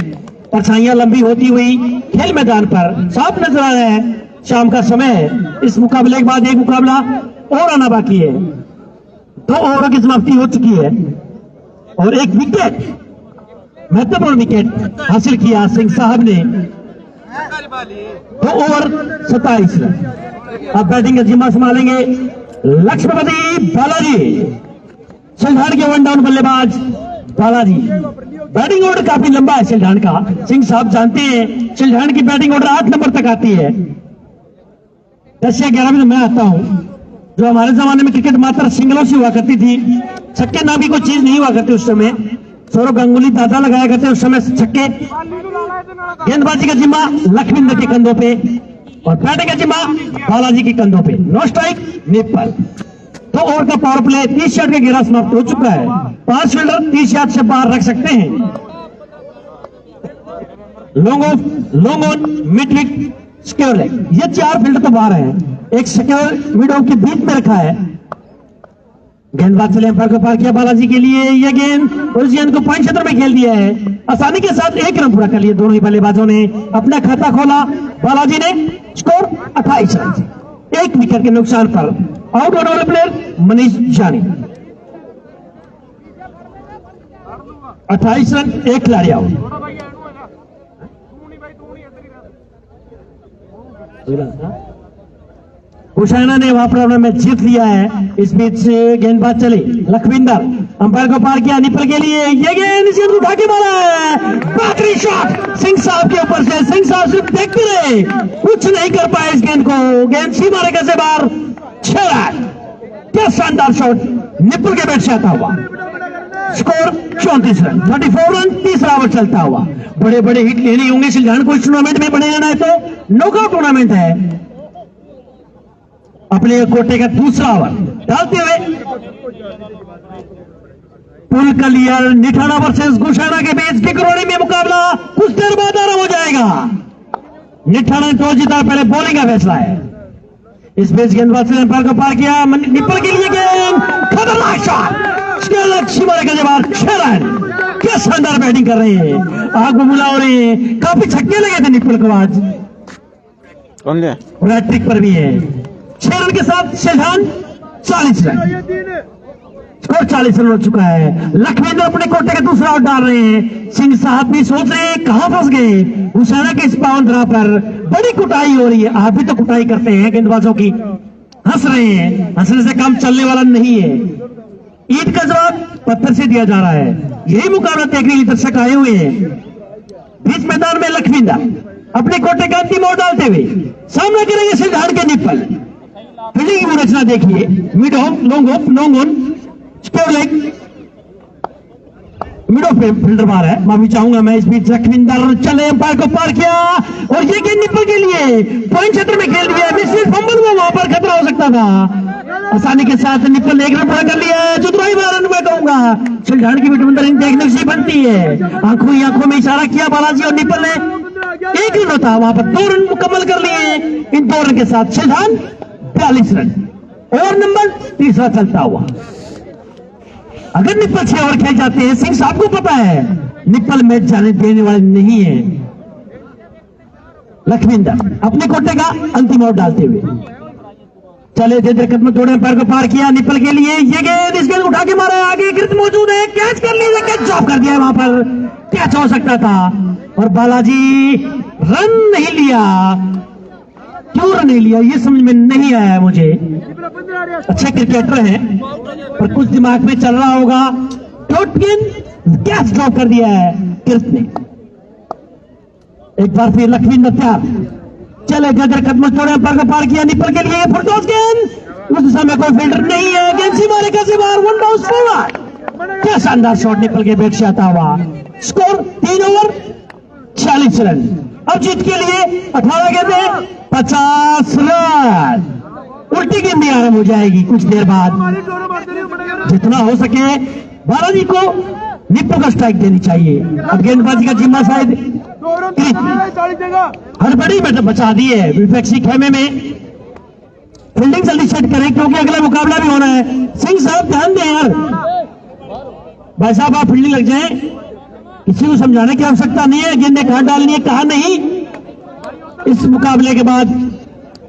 परछाइयां लंबी होती हुई खेल मैदान पर साफ नजर आ रहा है। शाम का समय है, इस मुकाबले के बाद एक मुकाबला और आना बाकी है। 2 ओवरों की समाप्ति हो चुकी है और एक विकेट, महत्वपूर्ण विकेट हासिल किया सिंह साहब ने। 2 ओवर 27 रन। अब बैटिंग का जिम्मा संभालेंगे लक्ष्मीपति बालाजी, सिलहान के 1 डाउन बल्लेबाज बालाजी। बैटिंग ऑर्डर काफी लंबा है सिलहान का, सिंह साहब जानते हैं सिलहान की बैटिंग ऑर्डर 8 नंबर तक आती है। 10 या 11 में तो मैं आता हूं। जो हमारे जमाने में क्रिकेट मात्र सिंगलों से हुआ करती थी, छक्के नाम की कोई चीज नहीं हुआ करती उस समय। सौरव गांगुली दादा लगाया करते उस समय छक्के। गेंदबाजी का जिम्मा लखविंदर के कंधों पे और बैटिंग का जिम्मा बालाजी के कंधों पे। नो स्ट्राइक निप्पल। 2 ओवर का पावर प्ले 30 शॉट का घेरा समाप्त हो चुका है। 5 फील्डर 30 यार्ड से बाहर रख सकते हैं। Long off, long on, mid wicket, secure leg. ये 4 फील्डर तो बाहर हैं। एक सिक्योर मिड ऑफ के बीच में रखा है। गेंदबाज चले अंपायर को पार किया बालाजी के लिए। यह गेंद उस गेंद को पॉइंट क्षेत्र में खेल दिया है। आसानी के साथ 1 रन पूरा कर लिया दोनों ही बल्लेबाजों ने। अपना खाता खोला बालाजी ने। Score 28 run. 1 विकेट के नुकसान पर आउट होने वाले प्लेयर मनीष जानी। 28 रन, 1 खिलाड़ी आउट। हुसैना ने वहां पर मैच जीत लिया है। इस बीच गेंदबाज चले लखविंदर अंपायर को पार किया निपल के लिए। ये गेंद इस गेंद उठा के मारा है। बेहतरीन शॉट सिंह साहब के ऊपर से। सिंह साहब सिर्फ देखते रहे, कुछ नहीं कर पाए इस गेंद को। गेंद सीमा रेखा से बाहर। 6 रन। क्या शानदार शॉट निपल के बैट से आता हुआ। Score 34 run, 34 run. 30 ओवर चलता हुआ। बड़े बड़े हिट लेने होंगे सिलझान को इस टूर्नामेंट में बने जाना है तो नॉकआउट टूर्नामेंट है। अपने कोटे का दूसरा ओवर डालते हुए पुल कलियर निठाना वर्सेस गुशाना के बीच बिकरोड़ी में मुकाबला कुछ देर बाद आरंभ हो जाएगा। निठाना ने टॉस जीता, पहले बॉलिंग का फैसला है। इस बीच गेंदबाज ने अंपायर को पार किया निपल के लिए। गेंद खतरनाक शॉट सीमा रेखा के बाहर। 6 रन। क्या शानदार बैटिंग कर रहे हैं, आग बुला हो रहे हैं। काफी छक्के लगे थे निपल को आज। हैट्रिक पर भी है। 6 रन के साथ शेरखान 40 रन। स्कोर 40 रन हो चुका है। लखविंदर अपने कोटे का दूसरा आउट डाल रहे हैं। सिंह साहब भी सोच रहे हैं कहां फंस गए। हुसैना के इस पावन धरा पर बड़ी कुटाई हो रही है। आप भी तो कुटाई करते हैं गेंदबाजों की। हंस रहे हैं, हंसने से काम चलने वाला नहीं है। ईद का जवाब पत्थर से दिया जा रहा है। यही मुकाबला देखने के लिए दर्शक आए हुए हैं। बीच मैदान में लखविंदर अपने कोटे का अंतिम ओवर डालते हुए सामना करेंगे सिलझान के निपल। फील्डिंग की रचना देखिए। Mid of, long off, long on, square leg. Mid of पे फील्डर मार है, माफी चाहूंगा मैं। इस बीच लखविंदर चले अंपायर को पार किया और ये गेंद निपल के लिए पॉइंट क्षेत्र में खेल दिया। फंबल हुआ, वहां पर खतरा हो सकता था। आसानी के साथ निपल 1 रन पूरा कर लिया है। चतुराई वाला रन मैं कहूंगा। सिलझान की विटमिन देखने से बनती है। आंखों ही आंखों में इशारा किया बालाजी और निपल ने। 1 रन होता, वहां पर 2 रन मुकम्मल कर लिए। इन 2 रन के साथ सिलझान 42 रन। ओवर नंबर 3 चलता हुआ। अगर निप्पल 6 ओवर खेल जाते हैं, सिंह साहब को पता है निप्पल मैच जाने देने वाले नहीं है। लखविंदर अपने कोटे का अंतिम आउट डालते हुए चले थे। कदम जोड़े पैर को पार किया निप्पल के लिए। ये गेंद इस गेंद उठा के मारा है। आगे गिरत मौजूद है, कैच कर लिया। कैच ड्रॉप कर दिया है, वहां पर कैच हो सकता था और बालाजी रन नहीं लिया। क्यों रन नहीं लिया ये समझ में नहीं आया मुझे। अच्छे क्रिकेटर हैं पर कुछ दिमाग में चल रहा होगा। डॉट गेंद कैच ड्रॉप कर दिया है किर्त ने। एक बार फिर लखविंदर तैयार चले गदर कदम छोड़े अंपायर को पार किया निपल के लिए। फुटटॉस गेंद उस समय कोई फील्डर नहीं है। गेंद सीमा रेखा से बाहर। 1 डाउन फॉरवर्ड। क्या शानदार शॉट निपल के बैट से आता हुआ। Score 3 over 46 run. अब जीत के लिए 18 गेंदें 50 रन। उल्टी गेंद भी आरंभ हो जाएगी कुछ देर बाद। जितना हो सके बालाजी को निप्पल को स्ट्राइक देनी चाहिए। अब गेंदबाजी का जिम्मा शायद हड़बड़ी में बचा दी है। विपक्षी खेमे में फील्डिंग जल्दी सेट करें क्योंकि अगला मुकाबला भी होना है। सिंह साहब ध्यान दें यार। भाई साहब आप फील्डिंग लग जाएं। किसी को समझाने की आवश्यकता नहीं है। गेंदें कहां डालनी है कहां नहीं। इस मुकाबले के बाद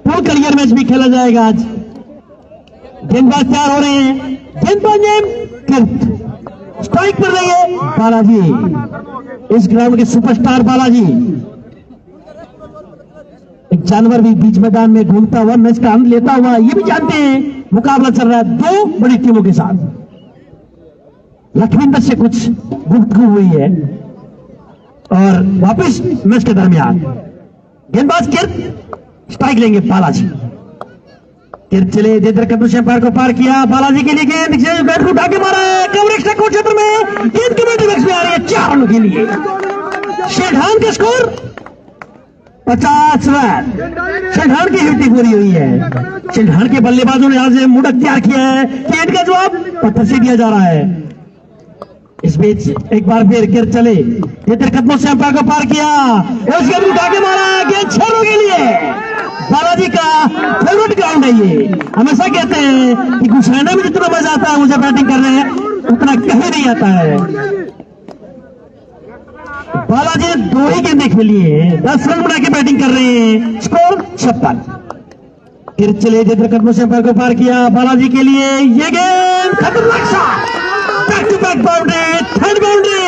पूल करियर मैच भी खेला जाएगा आज। गेंदबाज तैयार हो रहे हैं। गेंदबाज नेम किर्त। स्ट्राइक पर रहिए बालाजी, इस ग्राउंड के सुपरस्टार बालाजी। एक जानवर भी बीच मैदान में घूमता हुआ मैच का आनंद लेता हुआ। ये भी जानते हैं मुकाबला चल रहा है 2 बड़ी टीमों के साथ। लखविंदर से कुछ गुफ्तगू हुई है और वापस मैच के दरमियान गेंदबाज किर्त स्ट्राइक लेंगे बालाजी। फिर चले इधर कदम से अंपायर को पार किया, बालाजी के लिए गेंद बैट को उठा के मारा है कवरेज तक क्षेत्र में, गेंद कमेटी बॉक्स में आ रही है 4 रनों के लिए। शेठान का स्कोर 50 रन। शेठान की ड्यूटी पूरी हुई है। शेठान के बल्लेबाजों ने आज मूड अख्तियार किया है कि इनका जवाब पत्थर से दिया जा रहा है। इस बीच एक बार फिर गिर चले इधर कदमों से अंपायर को पार किया, उस गेंद उठा के मारा, गेंद 6 रनों के लिए। बालाजी का फेवरेट ग्राउंड है ये। हमेशा कहते हैं कि गुसाना में जितना मजा आता है मुझे बैटिंग करने में उतना कहीं नहीं आता है। बालाजी 2 ही गेंदें खेली है, 10 रन बना के बैटिंग कर रहे हैं, स्कोर 56। फिर चले इधर कदमों से अंपायर को पार किया, बालाजी के लिए ये गेंद खतरनाक shot, back to back boundary, third boundary.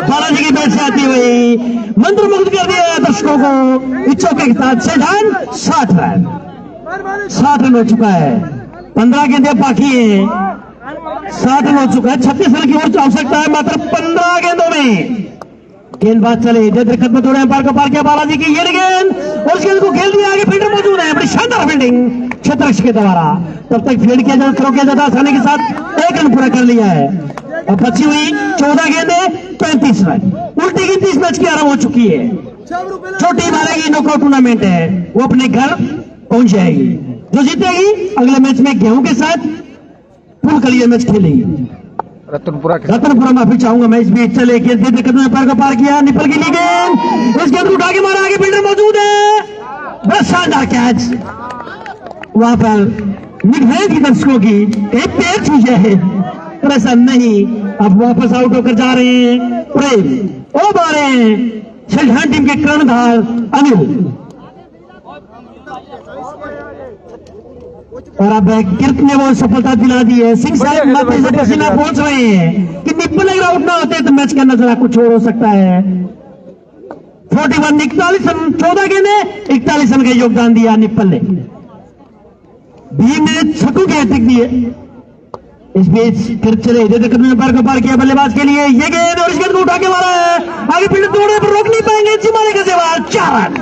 Balaji की बैट से आती हुई मंत्रमुग्ध कर दिया दर्शकों को इस चौके के साथ। शेठान 60 रन, 60 रन हो चुका है, 15 गेंदें बाकी है, 60 रन हो चुका है। 36 रन की ओर चल सकता है मात्र 15 गेंदों में। गेंदबाज चले इधर कदम थोड़े अंपायर को पार किया, बालाजी की ये गेंद, उस गेंद को खेल दिया, आगे फील्डर मौजूद है, बड़ी शानदार फील्डिंग क्षेत्ररक्षक के द्वारा। तब तक फील्ड किया जाता, थ्रो किया जाता, आसानी के साथ 1 रन पूरा कर लिया है। और बची हुई 14 गेंदें 35 रन, उल्टी गिनती इस मैच की आरंभ हो चुकी है। जो टीम हारेगी नॉकआउट टूर्नामेंट है वो अपने घर पहुंच जाएगी, जो जीतेगी अगले मैच में गेहूं के साथ फुल कलियर मैच खेलेगी। रतनपुरा माफी चाहूंगा मैं इस बीच। चले गेंद कदम अंपायर को पार किया, निपल के लिए गेंद, इस गेंद को उठा के मारा, आगे फील्डर मौजूद है, बड़ा शानदार कैच। वहां पर निगरानी की दर्शकों की कहीं पैर छू जाए पर ऐसा नहीं। अब वापस आउट होकर जा रहे हैं प्रेम, ओ मारे शेठान टीम के कर्णधार अनिल। और अब गिरत ने वो सफलता दिला दी है। सिंह साहब माथे से पसीना पहुंच रहे हैं कि निप्पल अगर आउट ना होते तो मैच का नजरा कुछ और हो सकता है। 41 41 रन, 14 गेंदे 41 रन का योगदान दिया निप्पल ने। भीम ने छक्कों के हैट्रिक दिए। इस बीच फिर चले इधर कदम अंपायर को पार किया, बल्लेबाज के लिए ये गेंद, और इस गेंद को उठा के मारा है, आगे फील्डर दौड़ने पर रोक नहीं पाएंगे, जिमाने का सवाल 4 रन।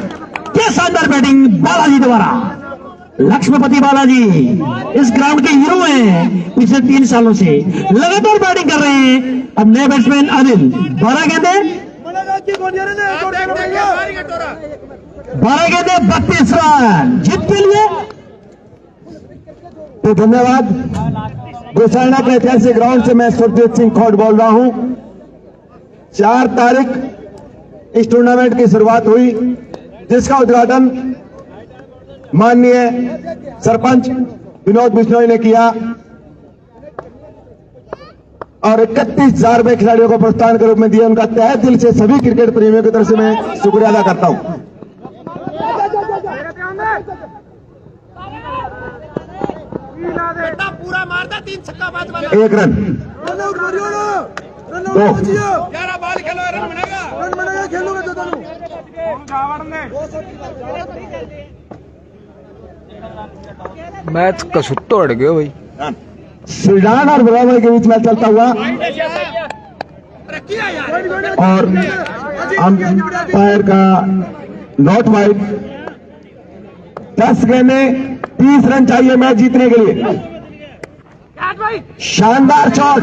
क्या शानदार बैटिंग बालाजी द्वारा। लक्ष्मीपति बालाजी इस ग्राउंड के हीरो हैं, पिछले 3 सालों से लगातार बैटिंग कर रहे हैं। अब नए बैट्समैन अनिल, 12 गेंदे 32 रन, जीत के लिए। तो धन्यवाद। गोसाइना के ऐतिहासिक ग्राउंड से मैं सुरजीत सिंह खोट बोल रहा हूं। 4 तारीख इस टूर्नामेंट की शुरुआत हुई, जिसका उद्घाटन माननीय सरपंच विनोद बिश्नोई ने किया और 31,000 रुपए खिलाड़ियों को प्रोत्साहन के रूप में दिए। उनका तहे दिल से सभी क्रिकेट प्रेमियों की तरफ से मैं शुक्रिया अदा करता हूं। पूरा मारता 3 छक्का 5 वाला 1 रन 2 11 बॉल खेलो, रन बनेगा खेलोगे तो तुम मैच कसुत्तो अड़ गयो भाई। श्रीडान और बराबर के बीच में चलता हुआ और अंपायर का नॉट वाइड। 10 गेंदें 30 रन चाहिए मैच जीतने के लिए। शानदार शॉट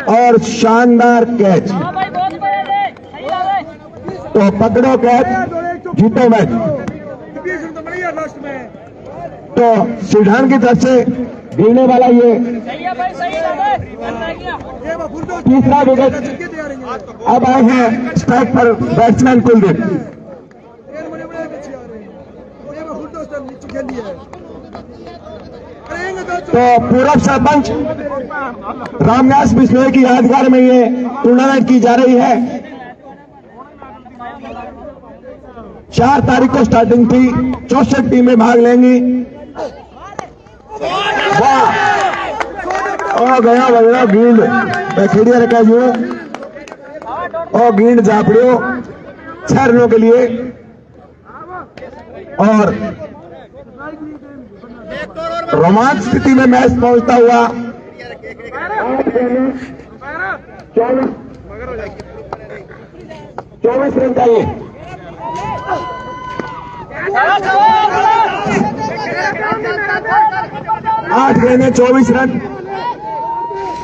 और शानदार कैच। तो पकड़ो कैच, जीतो मैच। तो सिद्धांत की तरफ से गिरने वाला ये तीसरा विकेट। अब आए हैं स्ट्राइक पर बैट्समैन कुलदीप। तो पूर्व सरपंच रामदास बिश्नोई की यादगार में ये टूर्नामेंट की जा रही है। 4 तारीख को स्टार्टिंग थी, 64 टीमें भाग लेंगी। वाह, गया भैया गेंद खेड़िया रखा जो और गेंद झापड़ियों 6 रनों के लिए। और रोमांच स्थिति में मैच पहुंचता हुआ 24 रन चाहिए। 8 गेंदें 24 रन।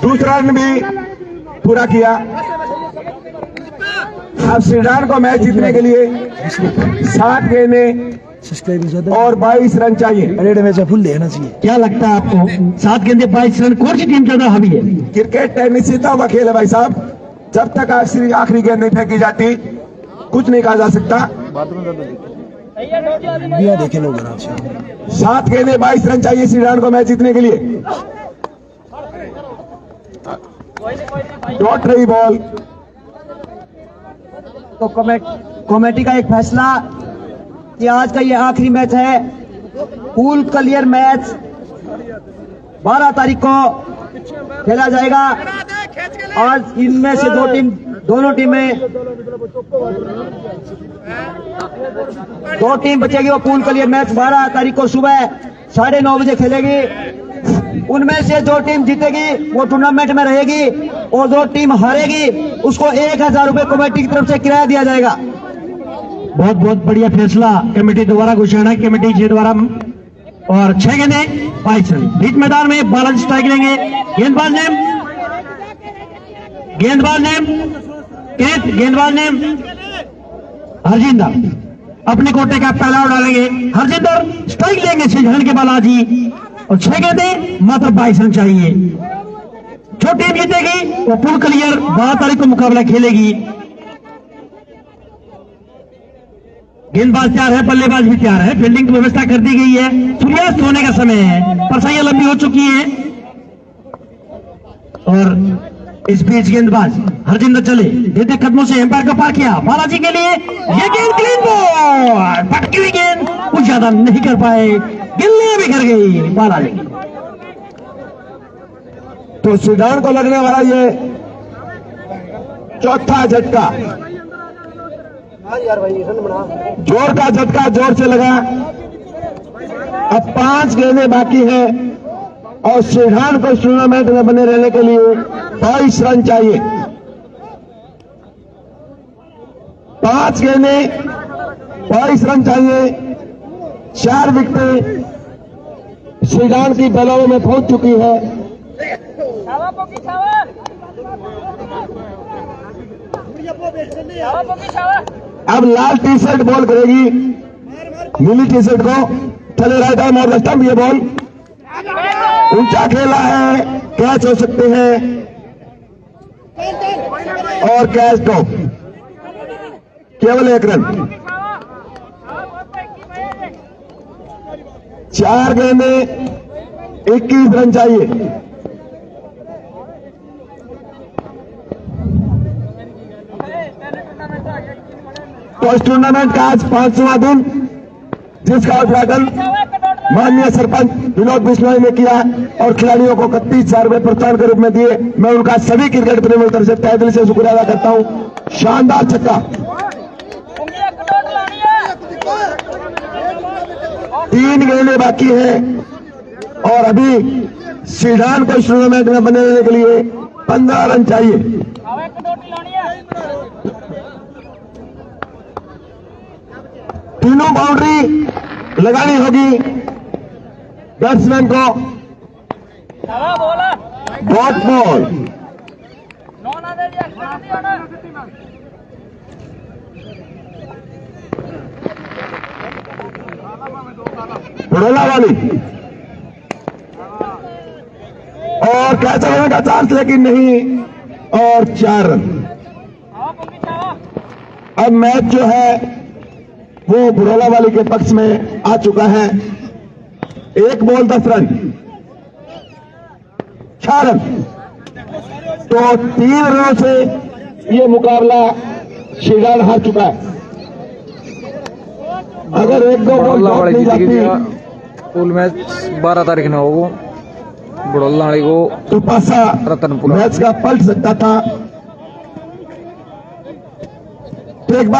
दूसरा रन भी पूरा किया। अब श्रीलंका को मैच जीतने के लिए 7 गेंदें और 22 रन चाहिए। फुल लेना चाहिए। क्या लगता है आपको 7 गेंदे 22 रन कौन सी टीम ज्यादा हावी है? क्रिकेट निश्चितता का खेल है भाई साहब। जब तक आखिरी गेंद नहीं फेंकी जाती कुछ नहीं कहा जा सकता। देखे लोग 7 गेंदें 22 रन चाहिए श्रीलंका को मैच जीतने के लिए। डॉट रही बॉल। तो कमेटी का एक फैसला कि आज का ये आखिरी मैच है, पूल क्लियर मैच 12 तारीख को खेला जाएगा। आज इनमें से दोनों टीम बचेगी। वो पूल क्लियर मैच 12 तारीख को सुबह 9:30 बजे खेलेगी। उनमें से जो टीम जीतेगी वो टूर्नामेंट में रहेगी और जो टीम हारेगी उसको 1000 रुपए कमेटी की तरफ से किराया दिया जाएगा। बहुत बहुत बढ़िया फैसला कमेटी द्वारा घोषणा कमेटी के द्वारा। और 6 गेंदे 22 रन। बीच मैदान में बालाजी स्ट्राइक लेंगे। गेंदबाज नेम हरजिंदर अपने कोटे का पहला आउट डालेंगे। हरजिंदर स्ट्राइक लेंगे श्रीलंका के बालाजी। और 6 गेंदे मात्र 22 रन चाहिए। जो टीम जीतेगी वो पूल क्लियर 12 तारीख को मुकाबला खेलेगी। गेंदबाज तैयार है, बल्लेबाज भी तैयार है। फील्डिंग की व्यवस्था कर दी गई है। सूर्यास्त होने का समय है, परछाइयां लंबी हो चुकी है। और इस बीच गेंदबाज हरजिंदर चले सीधे कदमों से एम्पायर को पार किया बालाजी के लिए। ये गेंद क्लीन बॉल, भटकी हुई गेंद, कुछ ज्यादा नहीं कर पाए, गिल्ली भी कर गई बालाजी। तो श्रीलंका को लगने वाला ये चौथा झटका, जोर का झटका जोर से लगा। अब 5 गेंदें बाकी हैं और श्रीलंका को टूर्नामेंट में बने रहने के लिए 22 रन चाहिए। 5 गेंदें 22 रन चाहिए। 4 विकेटें श्रीलंका की बल्लेबाजों में पहुंच चुकी है। अब लाल टी शर्ट बॉल करेगी नीली टी शर्ट को। चले राइट आर्म और स्टंप। ये बॉल ऊंचा खेला है, कैच हो सकते हैं और कैच ड्रॉप, केवल 1 रन। 4 गेंदें 21 रन चाहिए। तो इस टूर्नामेंट का आज 5वां दिन, जिसका उद्घाटन माननीय सरपंच विनोद बिश्नोई ने किया और खिलाड़ियों को 31,000 रुपए प्रोत्साहन के रूप में दिए। मैं उनका सभी क्रिकेट प्रेमियों की तरफ से तहे दिल से शुक्रिया अदा करता हूं। शानदार छक्का। 3 गेंदें बाकी हैं और अभी श्रीलंका को टूर्नामेंट में बने रहने के लिए 15 रन चाहिए। तीनों बाउंड्री लगानी होगी बैट्समैन को। Dot ball. बड़ोला वाली और कैच होने का चांस लेकिन नहीं और 4 रन। अब मैच जो है वो बुरोला वाली के पक्ष में आ चुका है। 1 बॉल 10 रन, 6 रन। तो 3 रनों से ये मुकाबला श्रीलंका हार चुका है। अगर 1-2 बॉल नहीं जाती फुल मैच 12 तारीख में होगा। बुढ़ोला वाली को तो पासा रतनपुरा मैच का पलट सकता था। तो एक बार